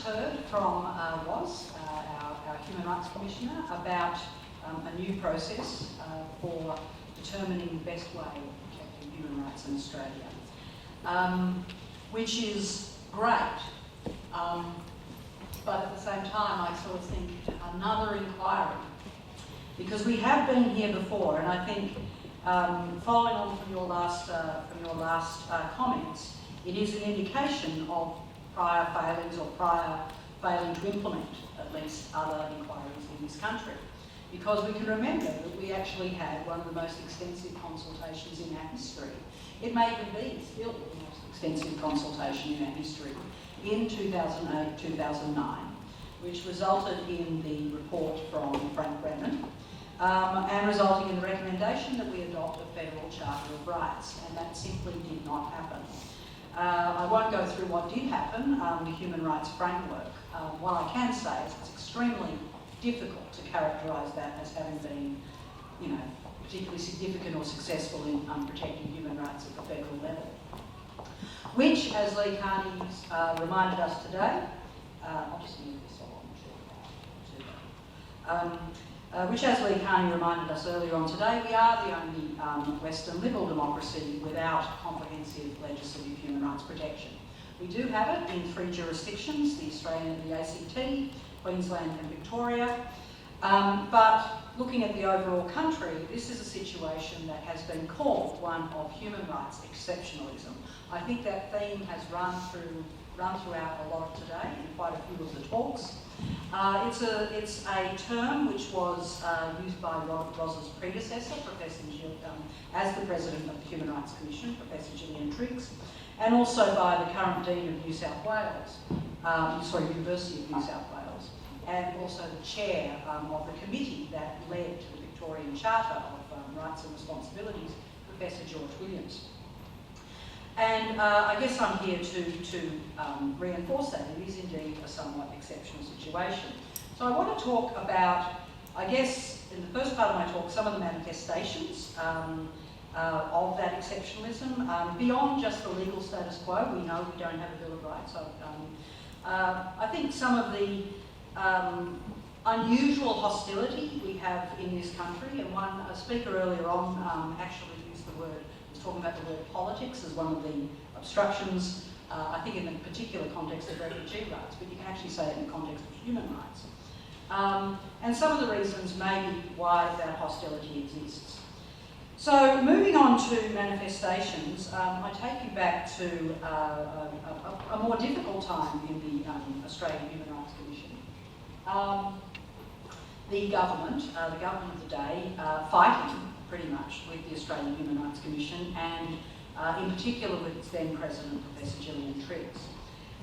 heard from was our Human Rights Commissioner about a new process for determining the best way of protecting human rights in Australia, which is great. But at the same time, I sort of think another inquiry, because we have been here before, and I think following on from your last comments, it is an indication of prior failings or prior failing to implement at least other inquiries in this country. Because we can remember that we actually had one of the most extensive consultations in our history. It may even be still the most extensive consultation in our history in 2008-2009, which resulted in the report from Frank Brennan, and resulting in the recommendation that we adopt a federal Charter of Rights, and that simply did not happen. I won't go through what did happen, the human rights framework. What I can say is it's extremely difficult to characterise that as having been, particularly significant or successful in protecting human rights at the federal level. Which, as Lee Carney reminded us today, I'll just move this along. Which, as Lee Carney reminded us earlier on today, we are the only Western liberal democracy without comprehensive legislative human rights protection. We do have it in 3 jurisdictions, the Australian and the ACT, Queensland and Victoria. But looking at the overall country, this is a situation that has been called one of human rights exceptionalism. I think that theme has run throughout a lot of today in quite a few of the talks. It's a term which was used by Robert Ross's predecessor, as the President of the Human Rights Commission, Professor Gillian Triggs, and also by the current Dean of New South Wales, University of New South Wales, and also the Chair of the committee that led to the Victorian Charter of Rights and Responsibilities, Professor George Williams. And I guess I'm here to reinforce that it is indeed a somewhat exceptional situation. So I want to talk about, I guess, in the first part of my talk, some of the manifestations of that exceptionalism, beyond just the legal status quo. We know we don't have a Bill of Rights. I think some of the unusual hostility we have in this country, and a speaker earlier on actually used the word, talking about the word politics as one of the obstructions, I think in the particular context of refugee rights, but you can actually say it in the context of human rights. And some of the reasons maybe why that hostility exists. So moving on to manifestations, I take you back to a more difficult time in the Australian Human Rights Commission. The government of the day, fighting pretty much with the Australian Human Rights Commission, and in particular with its then President, Professor Gillian Triggs.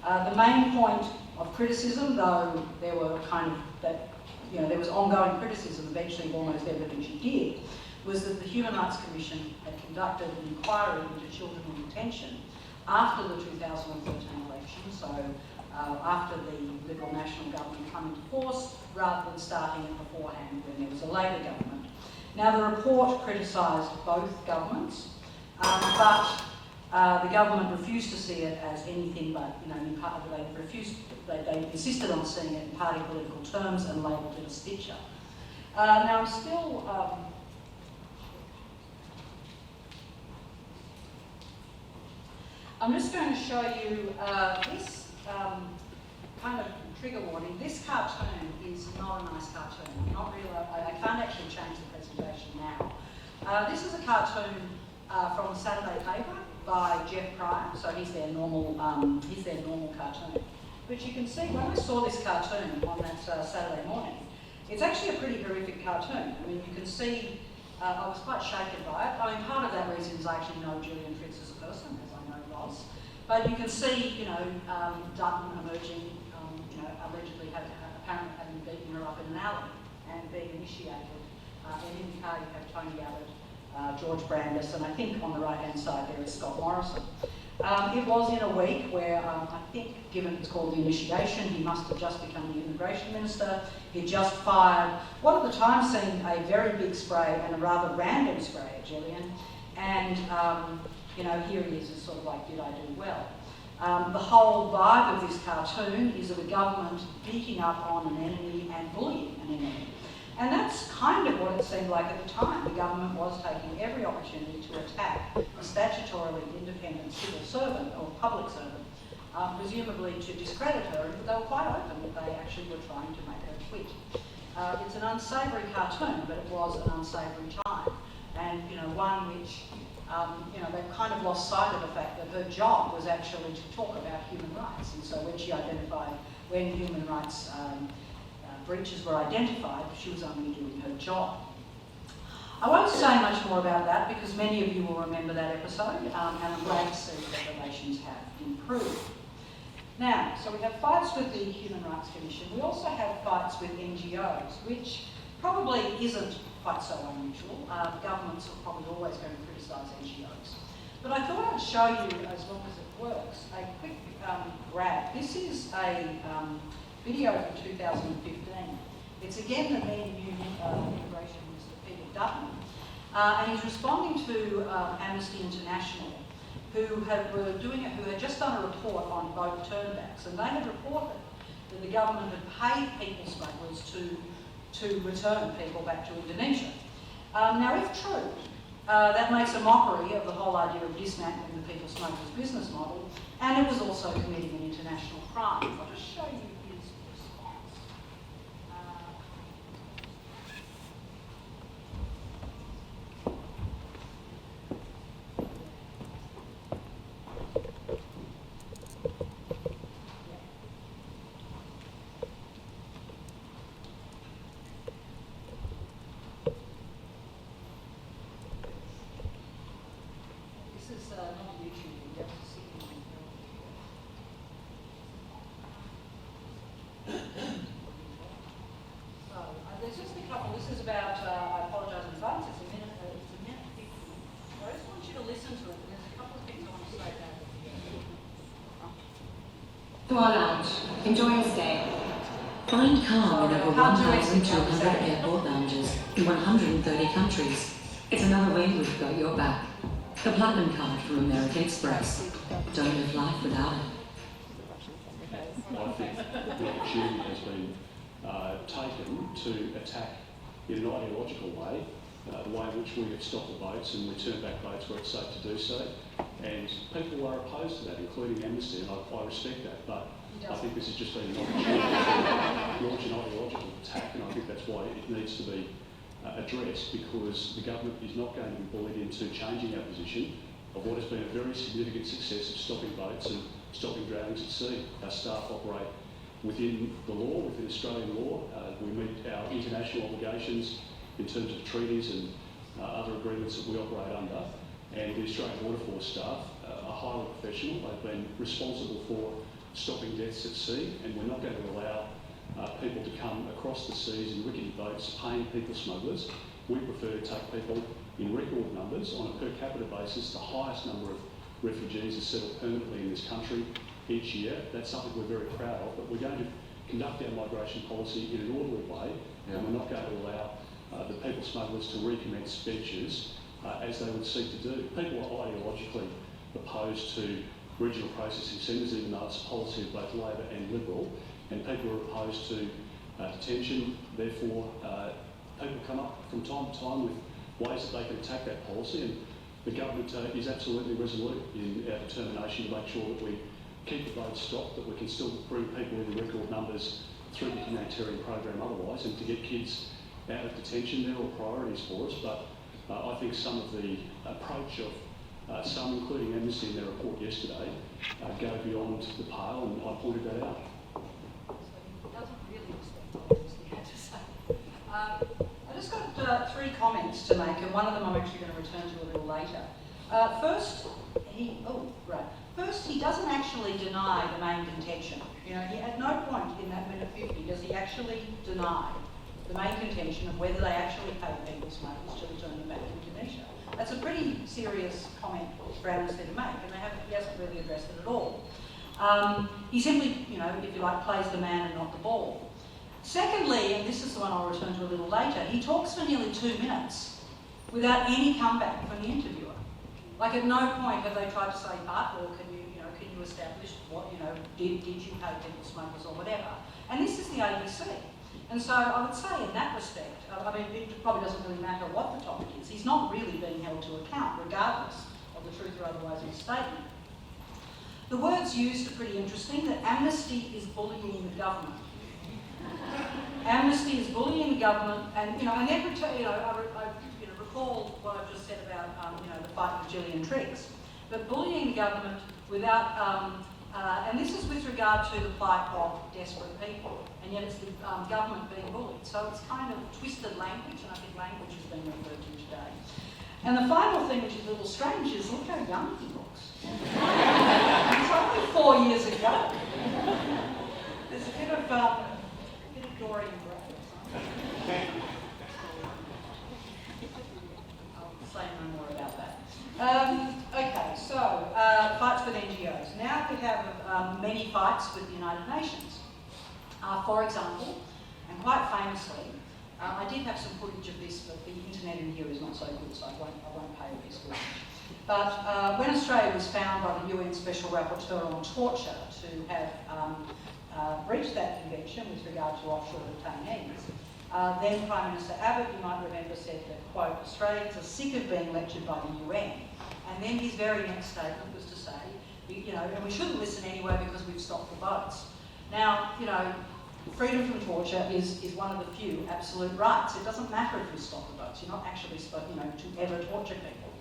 The main point of criticism, though there were there was ongoing criticism eventually of almost everything she did, was that the Human Rights Commission had conducted an inquiry into children in detention after the 2013 election, so after the Liberal National Government came into force, rather than starting it beforehand when there was a Labor government. Now, the report criticised both governments, but the government refused to see it as anything but, they insisted on seeing it in party political terms and labelled it a stitcher. Now, I'm just going to show you this kind of trigger warning. This cartoon is not a nice cartoon. I can't actually change the presentation now. This is a cartoon from the Saturday paper by Jeff Pryor, so he's their normal cartoon. But you can see when I saw this cartoon on that Saturday morning, it's actually a pretty horrific cartoon. I mean, you can see I was quite shaken by it. I mean, part of that reason is I actually know Gillian Triggs as a person, as I know Ross. But you can see, Dutton emerging, allegedly apparently having beaten her up in an alley and being initiated. And in the car you have Tony Abbott, George Brandis, and I think on the right-hand side there is Scott Morrison. It was in a week where I think, given it's called the initiation, he must have just become the immigration minister. He just fired what at the time seemed a very big spray and a rather random spray at Gillian. And, here he is, sort of like, did I do well? The whole vibe of this cartoon is of a government beating up on an enemy and bullying an enemy. And that's kind of what it seemed like at the time. The government was taking every opportunity to attack a statutorily independent civil servant or public servant, presumably to discredit her, and they were quite open that they actually were trying to make her quit. It's an unsavoury cartoon, but it was an unsavoury time, and one which they've kind of lost sight of the fact that her job was actually to talk about human rights, and so when she identified when human rights breaches were identified, she was only doing her job. I won't say much more about that because many of you will remember that episode, and I'm glad to see that relations have improved. Now, so we have fights with the Human Rights Commission. We also have fights with NGOs, which probably isn't quite so unusual. Governments are probably always going to criticise NGOs. But I thought I'd show you, as long as it works, a quick grab. This is a video from 2015. It's again the then new Immigration Minister, Peter Dutton, and he's responding to Amnesty International, who had just done a report on boat turnbacks, and they had reported that the government had paid people smugglers to return people back to Indonesia. Now, if true, that makes a mockery of the whole idea of dismantling the people smugglers' business model, and it was also committing an international crime. I'll just show you his response. There's just a couple. This is about, I apologise in advance, it's a minute 50. I just want you to listen to it, and there's a couple of things I want to say about it. To our lounge. Enjoy your stay. Find calm in over 1,200 airport lounges in 130 countries. It's another way we've got your back. The Platinum Card from American Express. Don't live life without it. I think the opportunity has been taken to attack in an ideological way the way in which we have stopped the boats and return back boats where it's safe to do so. And people are opposed to that, including Amnesty, and I respect that, but I think this has just been an opportunity to launch an ideological attack, and I think that's why it needs to be addressed, because the government is not going to be bullied into changing our position of what has been a very significant success of stopping boats and stopping drownings at sea. Our staff operate within the law, within Australian law. We meet our international obligations in terms of treaties and other agreements that we operate under. And the Australian Water Force staff are highly professional. They've been responsible for stopping deaths at sea, and we're not going to allow people to come across the seas in rickety boats paying people smugglers. We prefer to take people in record numbers on a per capita basis. The highest number of refugees are settled permanently in this country each year. That's something we're very proud of, but we're going to conduct our migration policy in an orderly way, and we're not going to allow the people smugglers to recommence ventures as they would seek to do. People are ideologically opposed to regional processing centres, even though it's a policy of both Labor and Liberal, and people are opposed to detention. Therefore, people come up from time to time with ways that they can attack that policy, and the government is absolutely resolute in our determination to make sure that we keep the boats stocked, that we can still bring people in record numbers through the humanitarian program otherwise, and to get kids out of detention. They're all priorities for us, but I think some of the approach of some, including Amnesty in their report yesterday, go beyond the pale, and I pointed that out. It doesn't really respect what Amnesty had to say. I just got 3 comments to make, and one of them I'm actually going to return to a little later. First, he doesn't actually deny the main contention. You know, at no point in that minute 50 does he actually deny the main contention of whether they actually paid people smugglers to return them back to Indonesia. That's a pretty serious comment for Amnesty to make, and he hasn't really addressed it at all. He simply, if you like, plays the man and not the ball. Secondly, and this is the one I'll return to a little later, he talks for nearly 2 minutes without any comeback from the interviewer. Like, at no point have they tried to say, but, or can you, can you establish what, did you pay people smokers or whatever? And this is the ABC. And so I would say in that respect, I mean, it probably doesn't really matter what the topic is. He's not really being held to account, regardless of the truth or otherwise of his statement. The words used are pretty interesting, that amnesty is bullying the government. Amnesty is bullying the government, and and every time, I recall what I've just said about the fight with Gillian Triggs, but bullying the government without, and this is with regard to the plight of desperate people, and yet it's the government being bullied. So it's kind of twisted language, and I think language has been referred to today. And the final thing, which is a little strange, is look how young he looks. It's only 4 years ago. There's a bit of Dorian Gray or something. I'll say no more about that. Okay, so fights with NGOs. Now we have many fights with the United Nations. For example, and quite famously, I did have some footage of this, but the internet in here is not so good, so I won't pay this footage. But when Australia was found by the UN Special Rapporteur on Torture to have breached that convention with regard to offshore detainees, then Prime Minister Abbott, you might remember, said that, quote, Australians are sick of being lectured by the UN. And then his very next statement was to say, and we shouldn't listen anyway because we've stopped the boats. Now, freedom from torture is one of the few absolute rights. It doesn't matter if you stop the boats. You're not actually supposed, to ever torture people.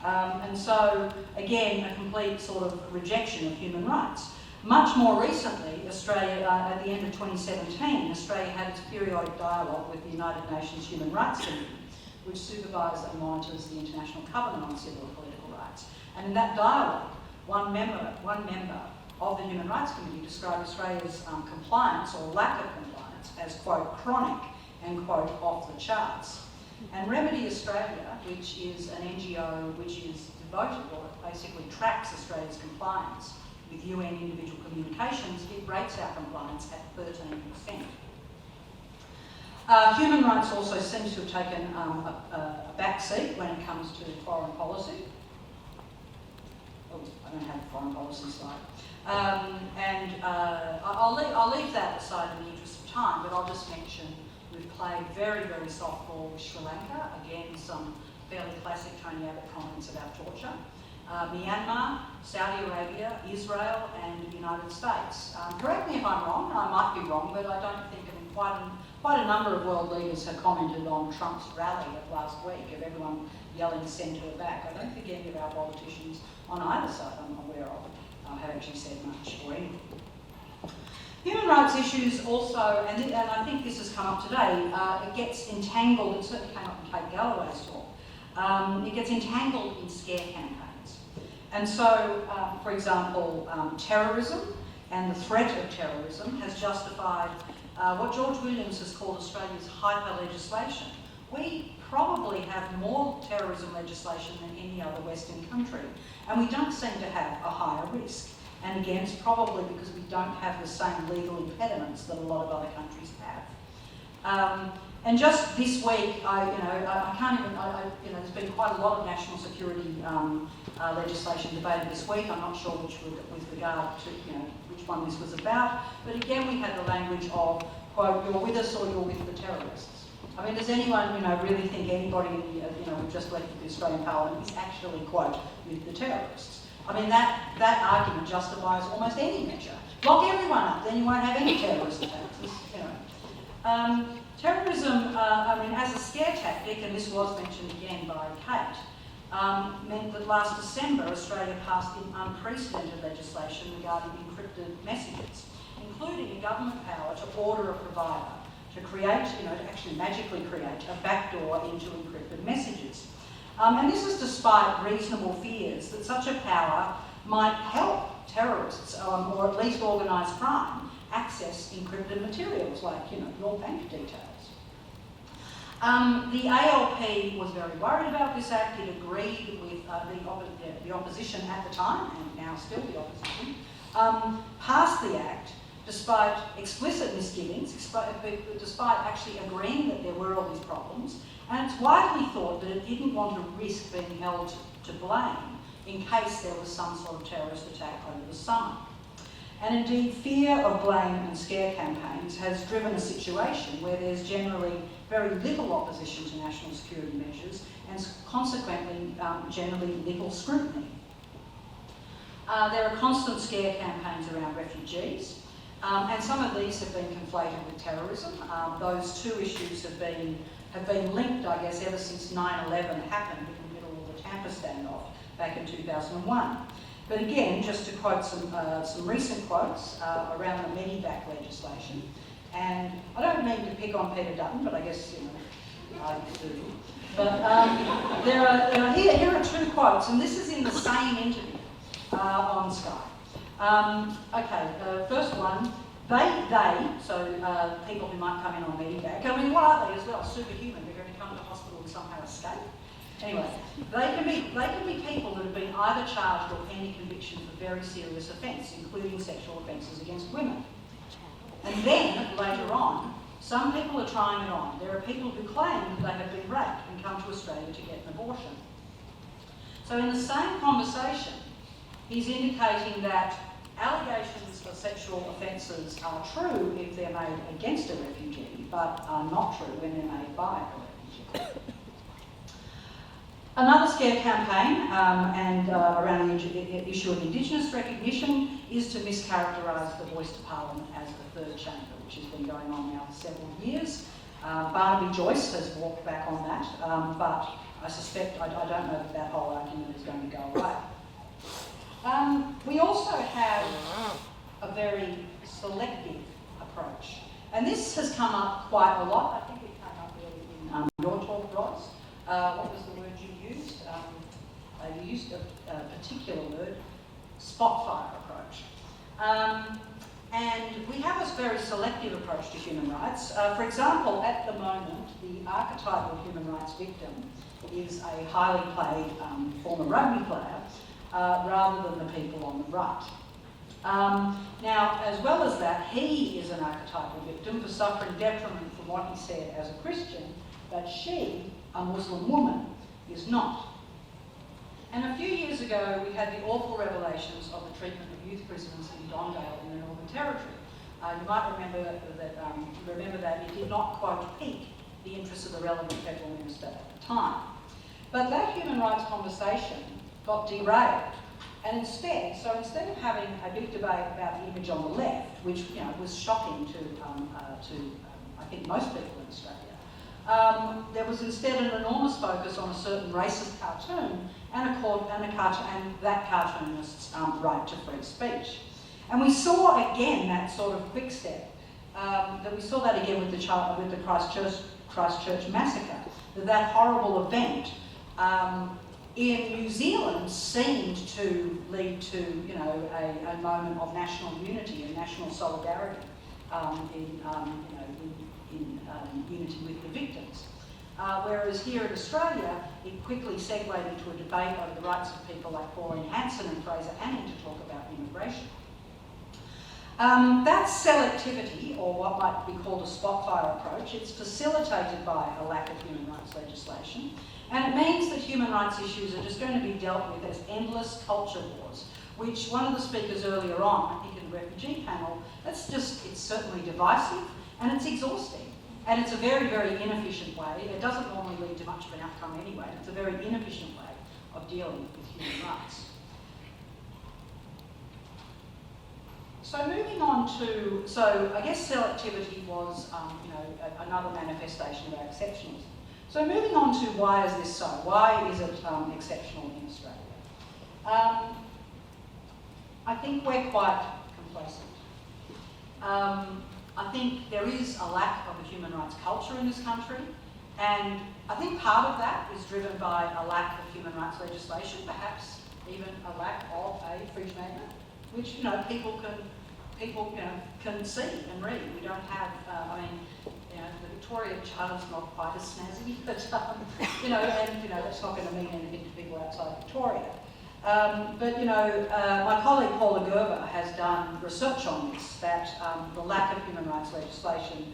And so, again, a complete sort of rejection of human rights. Much more recently, Australia, at the end of 2017, Australia had its periodic dialogue with the United Nations Human Rights Committee, which supervises and monitors the International Covenant on Civil and Political Rights. And in that dialogue, one member of the Human Rights Committee described Australia's compliance or lack of compliance as, quote, chronic and, quote, off the charts. And Remedy Australia, which is an NGO which is devoted, or basically tracks Australia's compliance with UN individual communications, it rates our compliance at 13%. Human rights also seems to have taken a back seat when it comes to foreign policy. Oh, I don't have a foreign policy slide. I'll leave that aside in the interest of time, but I'll just mention we've played very, very softball with Sri Lanka. Again, some fairly classic Tony Abbott comments about torture. Myanmar, Saudi Arabia, Israel, and the United States. Correct me if I'm wrong, I might be wrong, but I don't think, quite a number of world leaders have commented on Trump's rally of last week, of everyone yelling centre back. I don't think any of our politicians on either side I'm aware of have actually said much or anything. Human rights issues also, and I think this has come up today, it gets entangled, it certainly came up in Kate Galloway's talk, it gets entangled in scare campaigns. And so, for example, terrorism and the threat of terrorism has justified what George Williams has called Australia's hyper-legislation. We probably have more terrorism legislation than any other Western country, and we don't seem to have a higher risk. And again, it's probably because we don't have the same legal impediments that a lot of other countries have. And just this week, I can't even, there's been quite a lot of national security legislation debated this week. I'm not sure which, with regard to, which one this was about. But again, we had the language of, quote, you're with us or you're with the terrorists. I mean, does anyone, really think anybody in the, we've just elected the Australian Parliament is actually, quote, with the terrorists? I mean, that argument justifies almost any measure. Lock everyone up, then you won't have any terrorist attacks, Terrorism, as a scare tactic, and this was mentioned again by Kate, meant that last December Australia passed unprecedented legislation regarding encrypted messages, including a government power to order a provider to create, to actually magically create a backdoor into encrypted messages. And this is despite reasonable fears that such a power might help terrorists, or at least organised crime, access encrypted materials like, your bank details. The ALP was very worried about this act. It agreed with the opposition at the time, and now still the opposition, passed the act despite explicit misgivings, despite actually agreeing that there were all these problems. And it's widely thought that it didn't want to risk being held to blame in case there was some sort of terrorist attack over the summer. And indeed, fear of blame and scare campaigns has driven a situation where there's generally very little opposition to national security measures and consequently generally little scrutiny. There are constant scare campaigns around refugees, and some of these have been conflated with terrorism. Those two issues have been linked, I guess, ever since 9/11 happened in the middle of the Tampa standoff back in 2001. But again, just to quote some recent quotes around the Medivac legislation, and I don't mean to pick on Peter Dutton, but I guess, you know, I do. But here are two quotes, and this is in the same interview on Sky. First one, so people who might come in on Medivac, I mean, what are they as well? Superhuman, they're going to come to hospital and somehow escape. Anyway, they can be people that have been either charged or pending conviction for very serious offence, including sexual offences against women. And then, later on, some people are trying it on. There are people who claim that they have been raped and come to Australia to get an abortion. So in the same conversation, he's indicating that allegations of sexual offences are true if they're made against a refugee, but are not true when they're made by a refugee. Another scare campaign around the issue of Indigenous recognition is to mischaracterise the Voice to Parliament as the third chamber, which has been going on now for several years. Barnaby Joyce has walked back on that, but I suspect, I don't know if that whole argument is going to go away. We also have a very selective approach, and this has come up quite a lot. I think it came up earlier in your talk, Roz. What was the word you used? You used a particular word, spotfire approach. And we have a very selective approach to human rights. For example, at the moment, the archetypal human rights victim is a highly played former rugby player, rather than the people on the right. Now, as well as that, he is an archetypal victim for suffering detriment from what he said as a Christian, but she, a Muslim woman, is not. And a few years ago, we had the awful revelations of the treatment of youth prisoners in Dondale in the Northern Territory. You might remember that it did not quite pique the interest of the relevant federal minister at the time. But that human rights conversation got derailed. And instead of having a big debate about the image on the left, which was shocking to I think most people in Australia, there was instead an enormous focus on a certain racist cartoon and that cartoonist's right to free speech. And we saw again that sort of quick step. We saw that again with the Christchurch massacre. That horrible event in New Zealand seemed to lead to a moment of national unity and national solidarity in unity with the victims. Whereas here in Australia, it quickly segued into a debate over the rights of people like Pauline Hanson and Fraser Anning to talk about immigration. That selectivity, or what might be called a spotfire approach, it's facilitated by a lack of human rights legislation, and it means that human rights issues are just going to be dealt with as endless culture wars, which one of the speakers earlier on, I think in the refugee panel, it's certainly divisive and it's exhausting. And it's a very, very inefficient way. It doesn't normally lead to much of an outcome anyway. It's a very inefficient way of dealing with human rights. So moving on to, I guess selectivity was, another manifestation of our exceptionalism. So moving on to why is this so? Why is it exceptional in Australia? I think we're quite complacent. I think there is a lack of a human rights culture in this country, and I think part of that is driven by a lack of human rights legislation, perhaps even a lack of a fridge magnet, which people can see and read. We don't have, the Victoria Charter's not quite as snazzy, but that's not going to mean anything to people outside Victoria. My colleague Paula Gerber has done research on this, that the lack of human rights legislation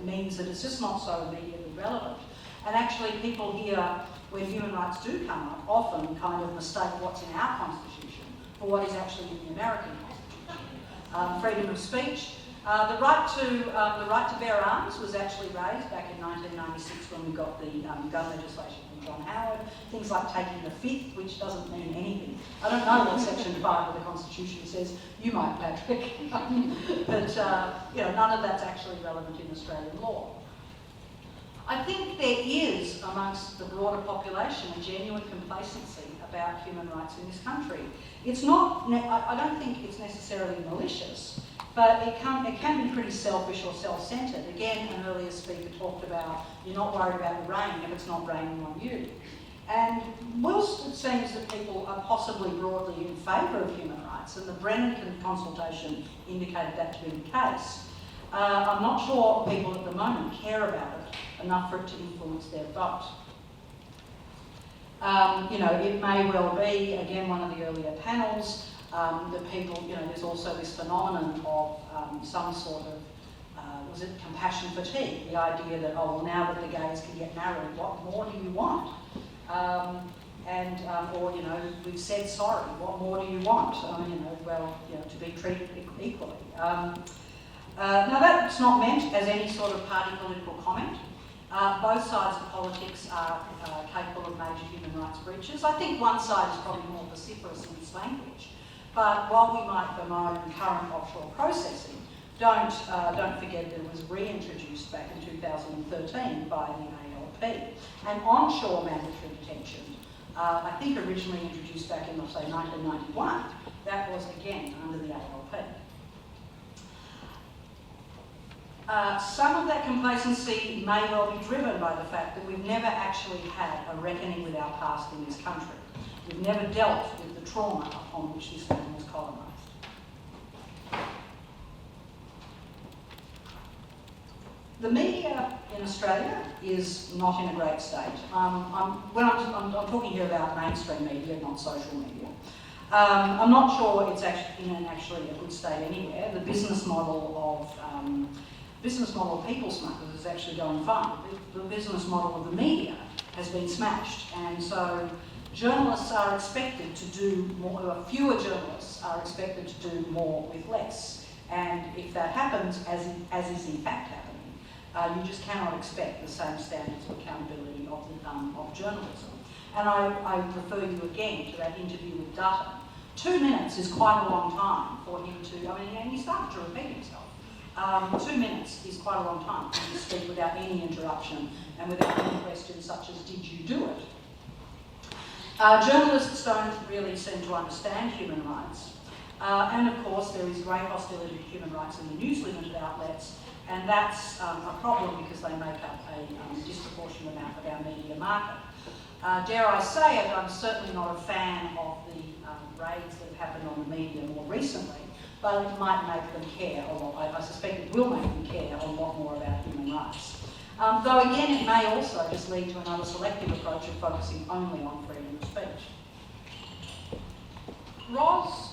means that it's just not so immediately relevant. And actually people here when human rights do come up, often kind of mistake what's in our constitution for what is actually in the American constitution. Freedom of speech. The right to bear arms was actually raised back in 1996 when we got the gun legislation from John Howard. Things like taking the fifth, which doesn't mean anything. I don't know what Section 5 of the Constitution says. You might, Patrick. But none of that's actually relevant in Australian law. I think there is, amongst the broader population, a genuine complacency about human rights in this country. It's not, I don't think it's necessarily malicious, but it can be pretty selfish or self-centred. Again, an earlier speaker talked about you're not worried about the rain if it's not raining on you. And whilst it seems that people are possibly broadly in favour of human rights, and the Brennan consultation indicated that to be the case, I'm not sure people at the moment care about it enough for it to influence their vote. It may well be, again, one of the earlier panels, that people, there's also this phenomenon of some sort of, was it compassion fatigue? The idea that, oh, well, now that the gays can get married, what more do you want? We've said sorry, what more do you want? To be treated equally. Now that's not meant as any sort of party political comment. Both sides of politics are capable of major human rights breaches. I think one side is probably more vociferous in its language. But while we might bemoan current offshore processing, don't forget that it was reintroduced back in 2013 by the ALP. And onshore mandatory detention, I think originally introduced back in, say, 1991, that was again under the ALP. Some of that complacency may well be driven by the fact that we've never actually had a reckoning with our past in this country. We've never dealt with the trauma upon which this land was colonised. The media in Australia is not in a great state. I'm talking here about mainstream media, not social media. I'm not sure it's actually in a good state anywhere. The business model of people smugglers is actually going fine. The business model of the media has been smashed, and so journalists are expected to do more, or fewer journalists are expected to do more with less. And if that happens, as is in fact happening, you just cannot expect the same standards of accountability of journalism. And I refer you again to that interview with Dutton. 2 minutes is quite a long time for him to, and he started to repeat himself. 2 minutes is quite a long time for him to speak without any interruption and without any questions such as, did you do it? Journalists don't really seem to understand human rights. And of course, there is great hostility to human rights in the news-limited outlets, and that's a problem because they make up a disproportionate amount of our media market. Dare I say it, I'm certainly not a fan of the raids that have happened on the media more recently, but it might make them care a lot. I suspect it will make them care a lot more about human rights. Though again, it may also just lead to another selective approach of focusing only on freedom of speech. Roz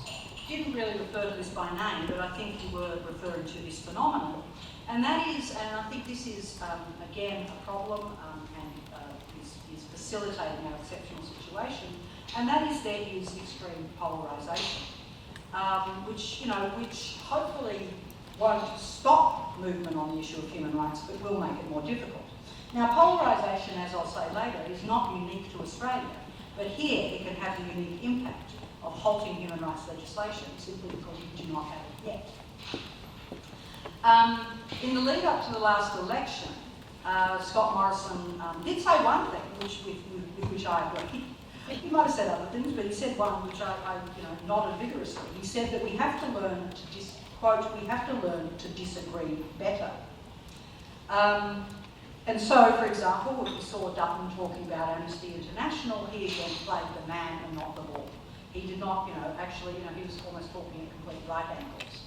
didn't really refer to this by name, but I think you were referring to this phenomenon. And that is, and I think this is, again, a problem and is facilitating our exceptional situation, and that is there is extreme polarisation, which hopefully won't stop movement on the issue of human rights, but will make it more difficult. Now, polarisation, as I'll say later, is not unique to Australia, but here it can have the unique impact of halting human rights legislation simply because we do not have it yet. In the lead up to the last election, Scott Morrison did say one thing with which I agree. He might have said other things, but he said one which I nodded vigorously. He said that we have to learn to quote, we have to learn to disagree better. And so, for example, when we saw Dutton talking about Amnesty International, he again played the man and not the ball. He did not, he was almost talking at complete right angles.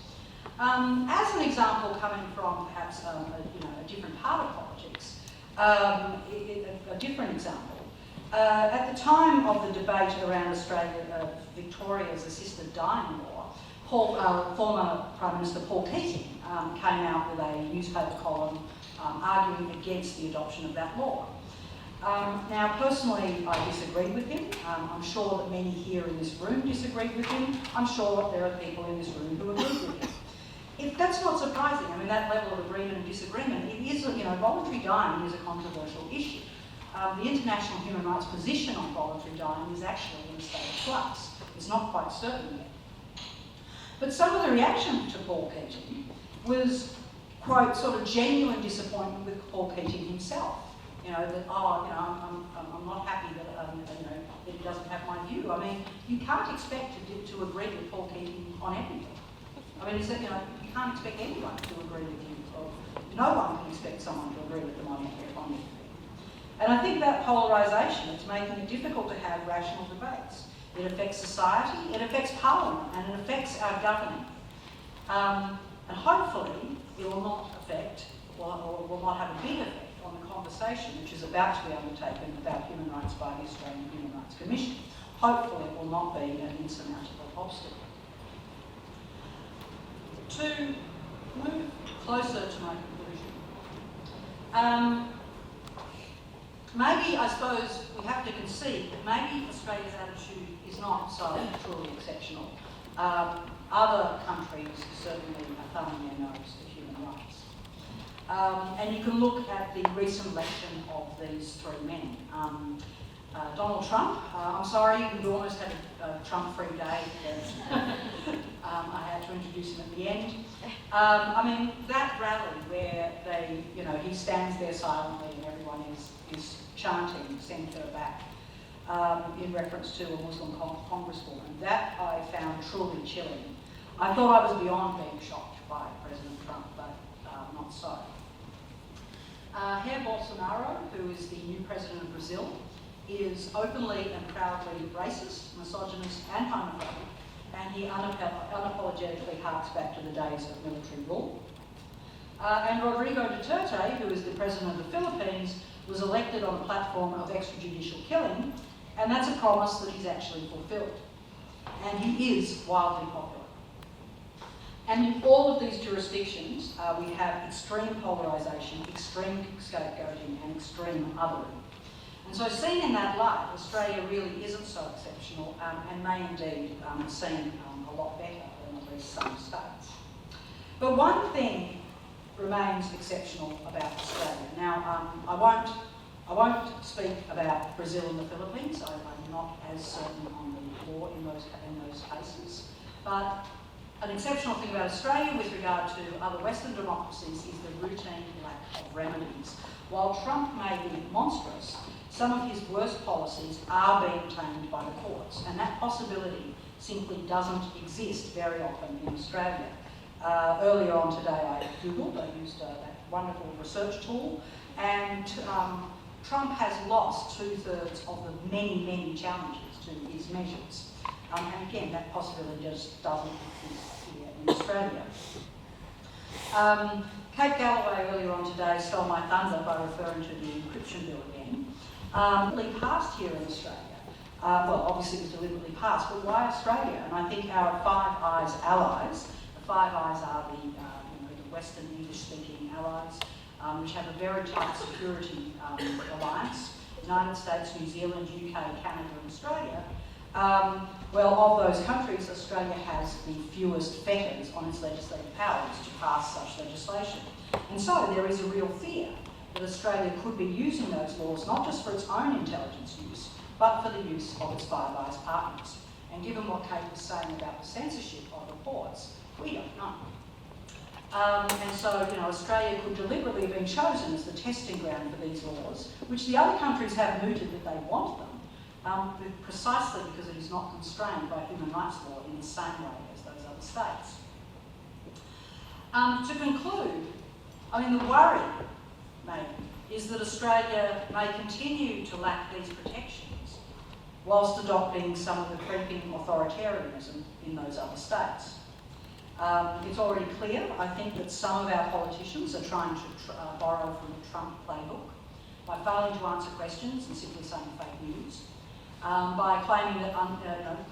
As an example, coming from perhaps a different part of politics, a different example. At the time of the debate around Victoria's assisted dying law, former Prime Minister Paul Keating came out with a newspaper column arguing against the adoption of that law. Now, personally, I disagree with him. I'm sure that many here in this room disagree with him. I'm sure there are people in this room who agree with him. If that's not surprising, I mean, that level of agreement and disagreement, it is, voluntary dying is a controversial issue. The international human rights position on voluntary dying is actually in a state of flux. It's not quite certain yet. But some of the reaction to Paul Keating was, quote, sort of genuine disappointment with Paul Keating himself. I'm not happy that, that he doesn't have my view. I mean, you can't expect to agree with Paul Keating on everything. I mean, you can't expect anyone to agree with you. Or no one can expect someone to agree with them on everything. And I think that polarisation is making it difficult to have rational debates. It affects society, it affects Parliament, and it affects our governing. And hopefully it will not affect, or will not have a big effect on the conversation which is about to be undertaken about human rights by the Australian Human Rights Commission. Hopefully it will not be an insurmountable obstacle. To move closer to my conclusion, maybe, I suppose, we have to concede that maybe Australia's attitude is not so truly exceptional. Other countries certainly are thumbing their nose at human rights. And you can look at the recent election of these three men. Donald Trump, I'm sorry, we almost had a Trump-free day, but I had to introduce him at the end. I mean, that rally where he stands there silently and everyone is chanting, send her back, in reference to a Muslim congresswoman, that I found truly chilling. I thought I was beyond being shocked by President Trump, but not so. Jair Bolsonaro, who is the new president of Brazil, is openly and proudly racist, misogynist and homophobic, and he unapologetically harks back to the days of military rule. And Rodrigo Duterte, who is the president of the Philippines, was elected on a platform of extrajudicial killing, and that's a promise that he's actually fulfilled. And he is wildly popular. And in all of these jurisdictions, we have extreme polarisation, extreme scapegoating, and extreme othering. And so seen in that light, Australia really isn't so exceptional and may indeed seem a lot better than at least some states. But one thing remains exceptional about Australia. Now, I won't speak about Brazil and the Philippines. I'm not as certain on the law in those cases. But an exceptional thing about Australia with regard to other Western democracies is the routine lack of remedies. While Trump may be monstrous, some of his worst policies are being tamed by the courts, and that possibility simply doesn't exist very often in Australia. Earlier on today I Googled, I used that wonderful research tool, and Trump has lost 2/3 of the many, many challenges to his measures. And again, that possibility just doesn't exist here in Australia. Kate Galloway earlier on today stole my thunder by referring to the encryption bill again. Deliberately passed here in Australia. Well, obviously it was deliberately passed, but why Australia? And I think our Five Eyes allies, the Five Eyes are the Western English-speaking allies, which have a very tight security alliance, United States, New Zealand, UK, Canada and Australia. Well, of those countries, Australia has the fewest fetters on its legislative powers to pass such legislation. And so there is a real fear that Australia could be using those laws not just for its own intelligence use, but for the use of its Five Eyes partners. And given what Kate was saying about the censorship of reports, we don't know. And so, Australia could deliberately have been chosen as the testing ground for these laws, which the other countries have mooted that they want them, precisely because it is not constrained by human rights law in the same way as those other states. To conclude, the worry, maybe, is that Australia may continue to lack these protections whilst adopting some of the creeping authoritarianism in those other states. It's already clear, I think, that some of our politicians are trying to borrow from the Trump playbook by failing to answer questions and simply saying fake news, by claiming that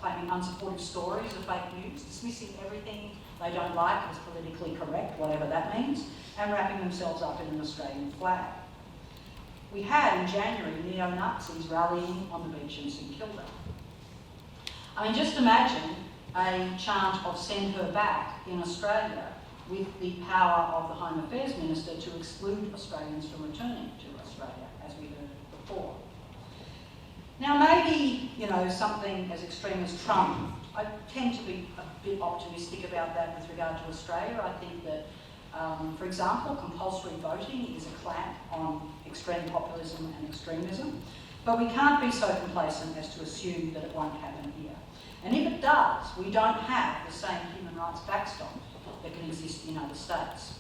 claiming unsupportive stories are fake news, dismissing everything they don't like as politically correct, whatever that means, and wrapping themselves up in an Australian flag. we had in January neo-Nazis rallying on the beach in St Kilda. I mean, just imagine a chant of "send her back" in Australia with the power of the Home Affairs Minister to exclude Australians from returning to Australia, as we heard before. Now, maybe, you know, something as extreme as Trump, I tend to be a bit optimistic about that with regard to Australia. I think that, for example, compulsory voting is a clamp on extreme populism and extremism, but we can't be so complacent as to assume that it won't happen here. And if it does, we don't have the same human rights backstop that can exist in other states.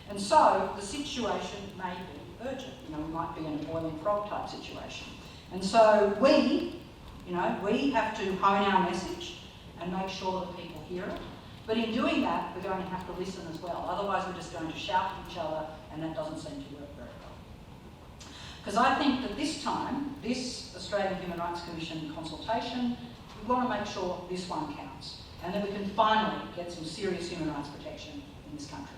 And so the situation may be urgent. You know, we might be in a boiling frog type situation. And so we have to hone our message and make sure that people hear it. But in doing that, we're going to have to listen as well. Otherwise, we're just going to shout at each other, and that doesn't seem to work very well. Because I think that this time, this Australian Human Rights Commission consultation, we want to make sure this one counts, and that we can finally get some serious human rights protection in this country.